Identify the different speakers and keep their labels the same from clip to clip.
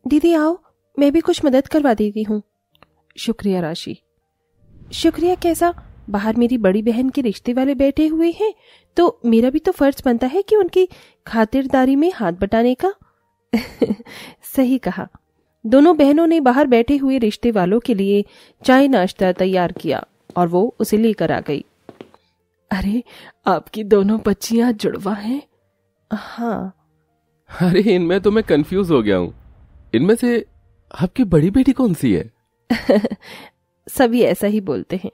Speaker 1: दीदी आओ, मैं भी कुछ मदद करवा देती हूँ। शुक्रिया राशि। शुक्रिया कैसा? बाहर मेरी बड़ी बहन के रिश्ते वाले बैठे हुए हैं, तो मेरा भी तो फर्ज बनता है कि उनकी खातिरदारी में हाथ बटाने का। सही कहा। दोनों बहनों ने बाहर बैठे हुए रिश्ते वालों के लिए चाय नाश्ता तैयार किया और वो उसे लेकर आ गई। अरे, आपकी दोनों बच्चियां जुड़वा हैं? हाँ।
Speaker 2: अरे, इनमें तो मैं कंफ्यूज हो गया हूँ। इनमें से आपकी बड़ी बेटी कौन सी है?
Speaker 1: सभी ऐसा ही बोलते हैं।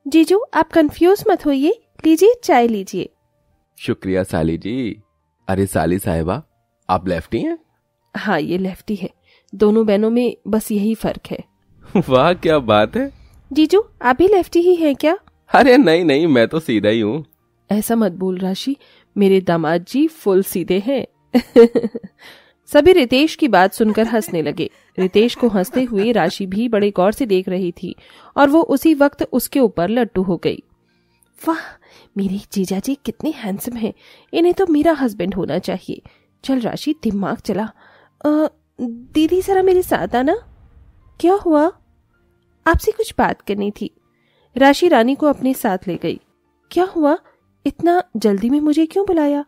Speaker 1: जीजू आप कंफ्यूज मत होइए, लीजिए चाय लीजिए।
Speaker 2: शुक्रिया साली जी। अरे साली साहिबा, आप लेफ्टी हैं?
Speaker 1: हाँ, ये लेफ्टी है। दोनों बहनों में बस यही फर्क है।
Speaker 2: वाह, क्या बात है।
Speaker 1: जीजू आप भी लेफ्टी ही हैं क्या?
Speaker 2: अरे नहीं नहीं, मैं तो सीधा ही हूँ।
Speaker 1: ऐसा मत बोल राशि, मेरे दामाद जी फुल सीधे हैं। सभी रितेश की बात सुनकर हंसने लगे। रितेश को हंसते हुए राशि भी बड़े गौर से देख रही थी और वो उसी वक्त उसके ऊपर लट्टू हो गई। वाह, मेरे जीजा जी कितने हैंडसम हैं, इन्हें तो मेरा हस्बैंड होना चाहिए। चल राशि, दिमाग चला। दीदी जरा मेरे साथ आना। क्या हुआ? आपसे कुछ बात करनी थी। राशि रानी को अपने साथ ले गई। क्या हुआ? इतना जल्दी में मुझे क्यों बुलाया?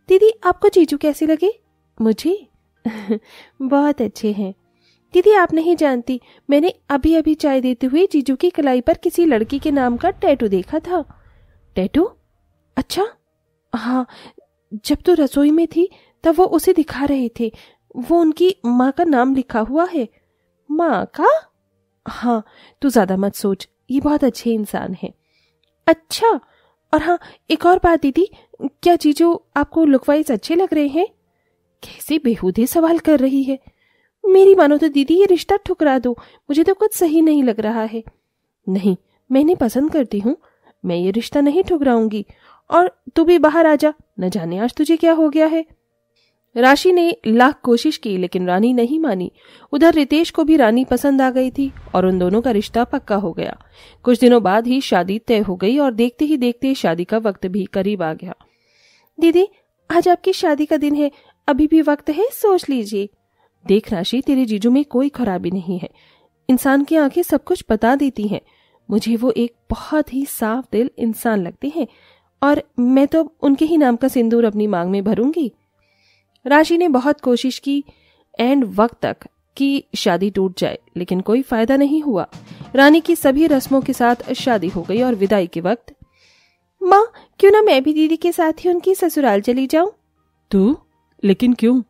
Speaker 1: दीदी आपको जीजू कैसे लगे? मुझे बहुत अच्छे हैं। दीदी आप नहीं जानती, मैंने अभी अभी चाय देते हुए जीजू की कलाई पर किसी लड़की के नाम का टैटू देखा था। टैटू? अच्छा हाँ, जब तो रसोई में थी तब वो उसे दिखा रहे थे। वो उनकी माँ का नाम लिखा हुआ है। माँ का? हाँ, तू ज्यादा मत सोच, ये बहुत अच्छे इंसान है। अच्छा, और हाँ एक और बात दीदी, क्या जीजू आपको लुक वाइज अच्छे लग रहे हैं? कैसे बेहूदे सवाल कर रही है। मेरी मानो तो दीदी ये रिश्ता ठुकरा दो, मुझे तो कुछ सही नहीं लग रहा है। नहीं, मैं इन्हें पसंद करती हूँ, मैं ये रिश्ता नहीं ठुकराऊंगी। और तू भी बाहर आ जा, न जाने आज तुझे क्या हो गया है। राशि ने लाख कोशिश की लेकिन रानी नहीं मानी। उधर रितेश को भी रानी पसंद आ गई थी और उन दोनों का रिश्ता पक्का हो गया। कुछ दिनों बाद ही शादी तय हो गई और देखते ही देखते शादी का वक्त भी करीब आ गया। दीदी आज आपकी शादी का दिन है, अभी भी वक्त है, सोच लीजिए। देख राशि, तेरे जीजू में कोई खराबी नहीं है, इंसान की आंखें सब कुछ बता देती हैं। मुझे वो एक बहुत ही साफ दिल इंसान लगते हैं और मैं तो उनके ही नाम का सिंदूर अपनी मांग में भरूंगी। राशि ने बहुत कोशिश की एंड वक्त तक कि शादी टूट जाए, लेकिन कोई फायदा नहीं हुआ। रानी की सभी रस्मों के साथ शादी हो गई और विदाई के वक्त, माँ क्यों ना मैं भी दीदी के साथ ही उनकी ससुराल चली जाऊं? तू? लेकिन क्यों?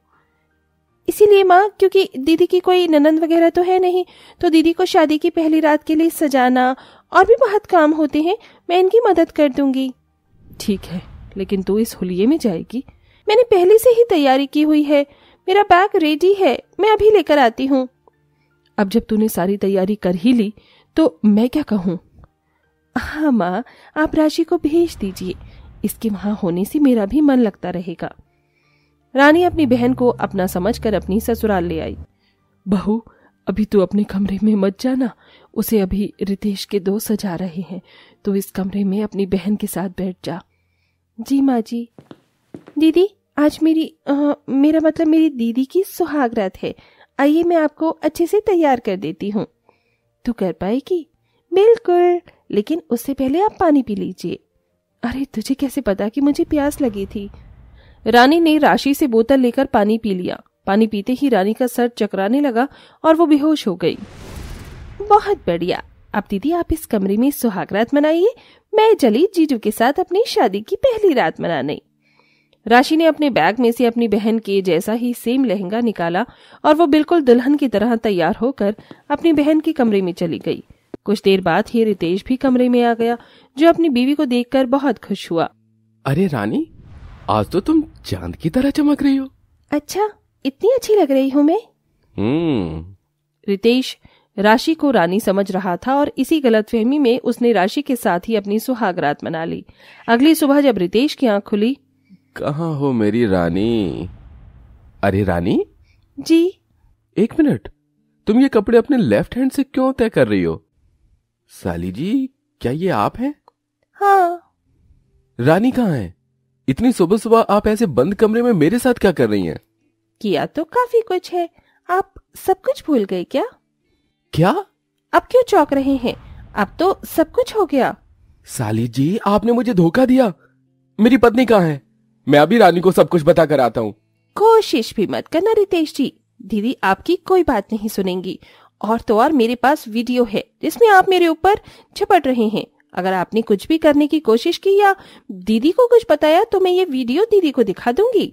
Speaker 1: इसीलिए माँ, क्योंकि दीदी की कोई ननंद वगैरह तो है नहीं, तो दीदी को शादी की पहली रात के लिए सजाना और भी बहुत काम होते हैं, मैं इनकी मदद कर दूंगी। ठीक है, लेकिन तू इस हुलिये में जाएगी? मैंने पहले से ही तैयारी की हुई है, मेरा बैग रेडी है, मैं अभी लेकर आती हूँ। अब जब तूने सारी तैयारी कर ही ली तो मैं क्या कहूँ? हाँ माँ, आप राशि को भेज दीजिए, इसके वहां होने से मेरा भी मन लगता रहेगा। रानी अपनी बहन को अपना समझकर अपनी ससुराल ले आई। बहू, अभी तू अपने कमरे में मत जाना, उसे अभी रितेश के दोस्त सजा रहे हैं, तो इस कमरे में अपनी बहन के साथ बैठ जा। जी माँ जी। दीदी आज मेरा मतलब मेरी दीदी की सुहागरात है, आइए मैं आपको अच्छे से तैयार कर देती हूँ। तू कर पाएगी? बिल्कुल, लेकिन उससे पहले आप पानी पी लीजिए। अरे तुझे कैसे पता कि मुझे प्यास लगी थी? रानी ने राशि से बोतल लेकर पानी पी लिया। पानी पीते ही रानी का सर चकराने लगा और वो बेहोश हो गई। बहुत बढ़िया, अब दीदी आप इस कमरे में सुहागरात मनाइए, मैं चली जीजू के साथ अपनी शादी की पहली रात मनाने। राशि ने अपने बैग में से अपनी बहन के जैसा ही सेम लहंगा निकाला और वो बिल्कुल दुल्हन की तरह तैयार होकर अपनी बहन के कमरे में चली गई। कुछ देर बाद ही रितेश भी कमरे में आ गया, जो अपनी बीवी को देखकर बहुत खुश हुआ।
Speaker 2: अरे रानी, आज तो तुम चांद की तरह चमक रही हो।
Speaker 1: अच्छा, इतनी अच्छी लग रही हूँ मैं? रितेश राशि को रानी समझ रहा था और इसी गलतफहमी में उसने राशि के साथ ही अपनी सुहागरात मना ली। अगली सुबह जब रितेश की आंख खुली,
Speaker 2: कहाँ हो मेरी रानी? अरे रानी
Speaker 1: जी।
Speaker 2: एक मिनट, तुम ये कपड़े अपने लेफ्ट हैंड से क्यों तय कर रही हो? साली जी, क्या ये आप हैं?
Speaker 1: हाँ।
Speaker 2: रानी कहाँ है? इतनी सुबह सुबह आप ऐसे बंद कमरे में मेरे साथ क्या कर रही हैं?
Speaker 1: किया तो काफी कुछ है, आप सब कुछ भूल गए क्या?
Speaker 2: क्या?
Speaker 1: अब क्यों चौंक रहे हैं? अब तो सब कुछ हो गया।
Speaker 2: साली जी, आपने मुझे धोखा दिया। मेरी पत्नी कहाँ है? मैं अभी रानी को सब कुछ बता कर आता हूँ।
Speaker 1: कोशिश भी मत करना रितेश जी, दीदी आपकी कोई बात नहीं सुनेंगी। और तो और मेरे पास वीडियो है जिसमें आप मेरे ऊपर झपट रहे हैं। अगर आपने कुछ भी करने की कोशिश की या दीदी को कुछ बताया तो मैं ये वीडियो दीदी को दिखा दूंगी।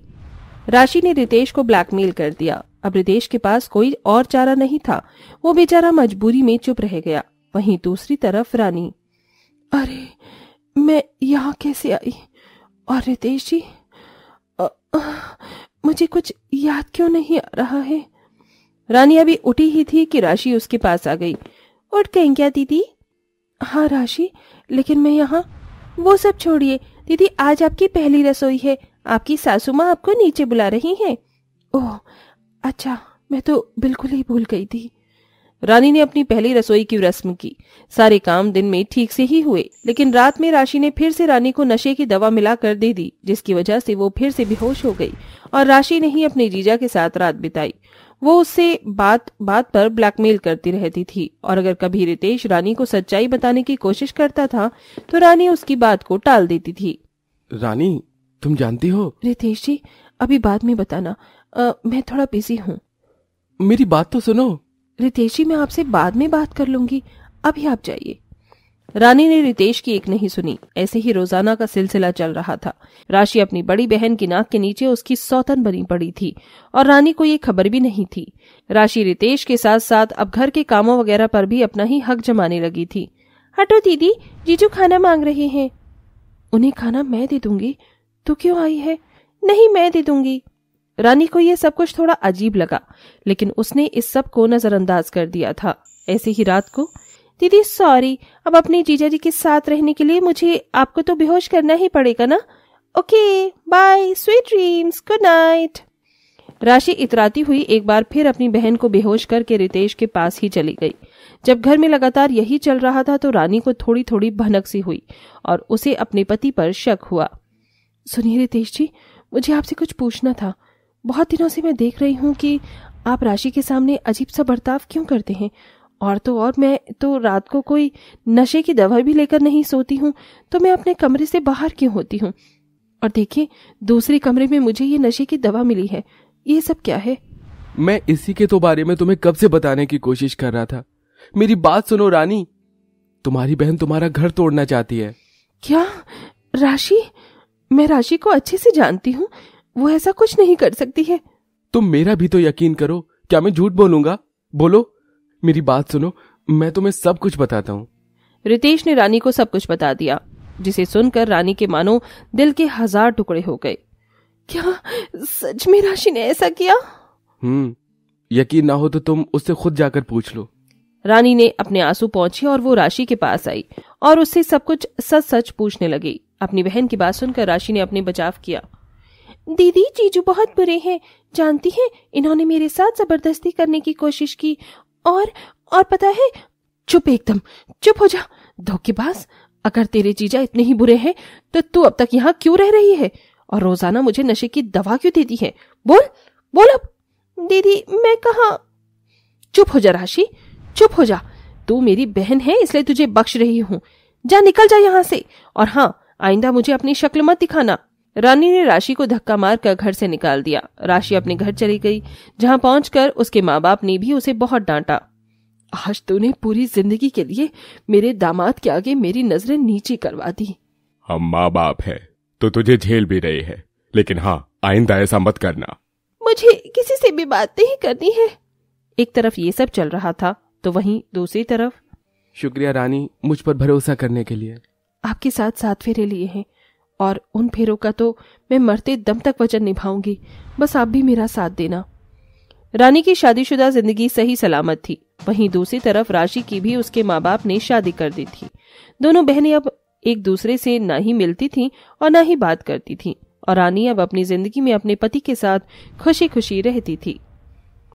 Speaker 1: राशि ने रितेश को ब्लैकमेल कर दिया। अब रितेश के पास कोई और चारा नहीं था, वो बेचारा मजबूरी में चुप रह गया। वहीं दूसरी तरफ रानी, अरे मैं यहाँ कैसे आई? और रितेश जी, मुझे कुछ याद क्यों नहीं आ रहा है? रानी अभी उठी ही थी कि राशि उसके पास आ गई। उठ गई क्या दीदी? हाँ राशि, लेकिन मैं यहाँ। वो सब छोड़िए दीदी, आज आपकी पहली रसोई है। आपकी सासू माँ आपको नीचे बुला रही हैं। ओह अच्छा, मैं तो बिल्कुल ही भूल गई थी। रानी ने अपनी पहली रसोई की रस्म की। सारे काम दिन में ठीक से ही हुए, लेकिन रात में राशि ने फिर से रानी को नशे की दवा मिलाकर दे दी, जिसकी वजह से वो फिर से बेहोश हो गई और राशि ने ही अपने जीजा के साथ रात बिताई। वो उससे बात बात पर ब्लैकमेल करती रहती थी और अगर कभी रितेश रानी को सच्चाई बताने की कोशिश करता था तो रानी उसकी बात को टाल देती थी।
Speaker 2: रानी, तुम जानती हो?
Speaker 1: रितेश जी, अभी बाद में बताना, मैं थोड़ा बिजी हूँ।
Speaker 2: मेरी बात तो सुनो।
Speaker 1: रितेश जी, मैं आपसे बाद में बात कर लूंगी, अभी आप जाइए। रानी ने रितेश की एक नहीं सुनी। ऐसे ही रोजाना का सिलसिला चल रहा था। राशि अपनी बड़ी बहन की नाक के नीचे उसकी सौतन बनी पड़ी थी और रानी को ये खबर भी नहीं थी। राशि रितेश के साथ साथ अब घर के कामों वगैरह पर भी अपना ही हक जमाने लगी थी। हटो दीदी, जीजू खाना मांग रहे हैं। उन्हें खाना मैं दे दूंगी, तू क्यों आई है? नहीं, मैं दे दूंगी। रानी को यह सब कुछ थोड़ा अजीब लगा, लेकिन उसने इस सब को नजरअंदाज कर दिया था। ऐसे ही रात को, दीदी सॉरी, अब अपने जीजा जी के साथ रहने के लिए मुझे आपको तो बेहोश करना ही पड़ेगा ना। Okay bye, sweet dreams, good night. Rashi इतराती हुई एक बार फिर अपनी बहन को बेहोश करके रितेश के पास ही चली गई। जब घर में लगातार यही चल रहा था तो रानी को थोड़ी थोड़ी भनक सी हुई और उसे अपने पति पर शक हुआ। सुनिए रितेश जी, मुझे आपसे कुछ पूछना था। बहुत दिनों से मैं देख रही हूँ कि आप राशि के सामने अजीब सा बर्ताव क्यों करते हैं? और तो और मैं तो रात को कोई नशे की दवा भी लेकर नहीं सोती हूँ, तो मैं अपने कमरे से बाहर क्यों होती हूँ? और देखिए, दूसरे कमरे में मुझे ये नशे की दवा मिली है। ये सब क्या है?
Speaker 2: मैं इसी के तो बारे में तुम्हें कब से बताने की कोशिश कर रहा था। मेरी बात सुनो रानी, तुम्हारी बहन तुम्हारा घर तोड़ना चाहती है।
Speaker 1: क्या? राशि? मैं राशि को अच्छे से जानती हूँ, वो ऐसा कुछ नहीं कर सकती है।
Speaker 2: तुम मेरा भी तो यकीन करो, क्या मैं झूठ बोलूंगा? बोलो, मेरी बात सुनो, मैं तुम्हें सब कुछ बताता हूँ।
Speaker 1: रितेश ने रानी को सब कुछ बता दिया, जिसे सुनकर रानी के मानो दिल के 1000 टुकड़े हो गए। क्या सच में राशि ने ऐसा किया?
Speaker 2: यकीन ना हो तो तुम उससे खुद जाकर पूछ लो।
Speaker 1: रानी ने अपने आंसू पोंछे और वो राशि के पास आई और उससे सब कुछ सच सच पूछने लगी। अपनी बहन की बात सुनकर राशि ने अपने बचाव किया। दीदी, जीजू बहुत बुरे हैं, जानती हैं, इन्होंने मेरे साथ जबरदस्ती करने की कोशिश की और पता है। चुप, एकदम चुप हो जा धोखेबाज। अगर तेरे जीजा इतने ही बुरे हैं तो तू अब तक यहाँ क्यों रह रही है और रोजाना मुझे नशे की दवा क्यों देती है? बोल बोल अब। दीदी मैं कहाँ। चुप हो जा राशि, चुप हो जा। तू मेरी बहन है इसलिए तुझे बख्श रही हूँ। जा, निकल जा यहाँ से। और हाँ, आइंदा मुझे अपनी शक्ल मत दिखाना। रानी ने राशि को धक्का मारकर घर से निकाल दिया। राशि अपने घर चली गई, जहाँ पहुंचकर उसके माँ बाप ने भी उसे बहुत डांटा। आज तूने पूरी जिंदगी के लिए मेरे दामाद के आगे मेरी नजरें नीची करवा दी।
Speaker 2: हम माँ बाप है तो तुझे झेल भी रहे हैं, लेकिन हाँ, आइंदा ऐसा मत करना।
Speaker 1: मुझे किसी से भी बात नहीं करनी है। एक तरफ ये सब चल रहा था तो वहीं दूसरी तरफ।
Speaker 2: शुक्रिया रानी, मुझ पर भरोसा करने के लिए।
Speaker 1: आपके साथ 7 फेरे लिए हैं और उन फेरों का तो मैं मरते दम तक वचन निभाऊंगी। बस आप भी मेरा साथ देना। रानी की शादीशुदा जिंदगी सही सलामत थी। वहीं दूसरी तरफ राशि की भी उसके माँ बाप ने शादी कर दी थी। दोनों बहनें अब एक दूसरे से ना ही मिलती थीं और ना ही बात करती थीं और रानी अब अपनी जिंदगी में अपने पति के साथ खुशी खुशी रहती थी।